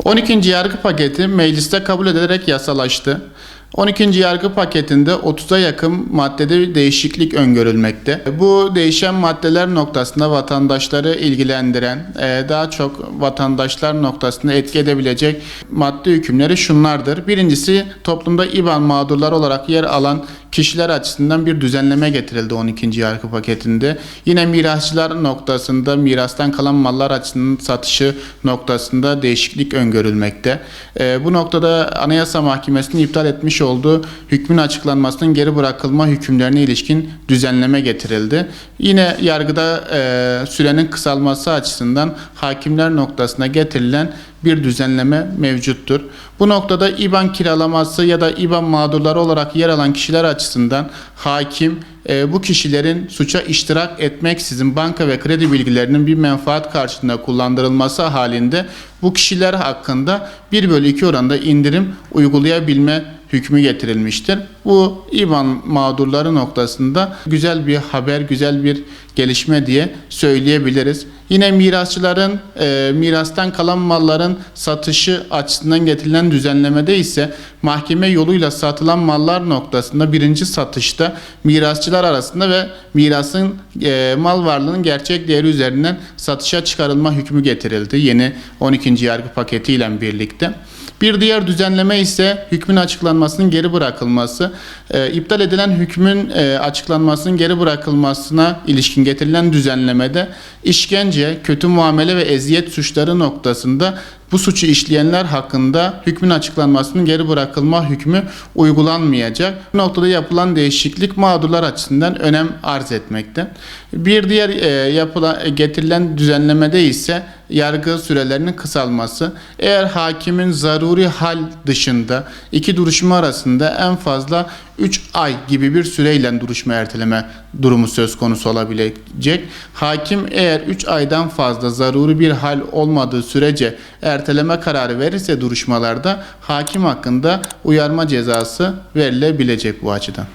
12. yargı paketi mecliste kabul edilerek yasalaştı. 12. yargı paketinde 30'a yakın maddede bir değişiklik öngörülmekte. Bu değişen maddeler noktasında vatandaşları ilgilendiren, daha çok vatandaşlar noktasında etki edebilecek madde hükümleri şunlardır. Birincisi, toplumda İBAN mağdurları olarak yer alan kişiler açısından bir düzenleme getirildi 12. yargı paketinde. Yine mirasçılar noktasında mirastan kalan mallar açısından satışı noktasında değişiklik öngörülmekte. Bu noktada Anayasa Mahkemesi'nin iptal etmiş olduğu hükmün açıklanmasının geri bırakılma hükümlerine ilişkin düzenleme getirildi. Yine yargıda sürenin kısalması açısından hakimler noktasına getirilen bir düzenleme mevcuttur. Bu noktada İBAN kiralaması ya da İBAN mağdurları olarak yer alan kişiler açısından hakim bu kişilerin suça iştirak etmeksizin banka ve kredi bilgilerinin bir menfaat karşılığında kullandırılması halinde bu kişiler hakkında 1/2 oranında indirim uygulayabilme hükmü getirilmiştir. Bu İBAN mağdurları noktasında güzel bir haber, güzel bir gelişme diye söyleyebiliriz. Yine mirasçıların mirastan kalan malların satışı açısından getirilen düzenlemede ise mahkeme yoluyla satılan mallar noktasında birinci satışta mirasçılar arasında ve mirasın mal varlığının gerçek değeri üzerinden satışa çıkarılma hükmü getirildi. Yeni 12. yargı paketi ile birlikte. Bir diğer düzenleme ise hükmün açıklanmasının geri bırakılması. İptal edilen hükmün açıklanmasının geri bırakılmasına ilişkin getirilen düzenlemede işkence, kötü muamele ve eziyet suçları noktasında bu suçu işleyenler hakkında hükmün açıklanmasının geri bırakılma hükmü uygulanmayacak. Bu noktada yapılan değişiklik mağdurlar açısından önem arz etmekte. Bir diğer getirilen düzenlemede ise yargı sürelerinin kısalması. Eğer hakimin zaruri hal dışında iki duruşma arasında en fazla 3 ay gibi bir süreyle duruşma erteleme durumu söz konusu olabilecek. Hakim eğer 3 aydan fazla zaruri bir hal olmadığı sürece erteleme kararı verirse duruşmalarda hakim hakkında uyarma cezası verilebilecek bu açıdan.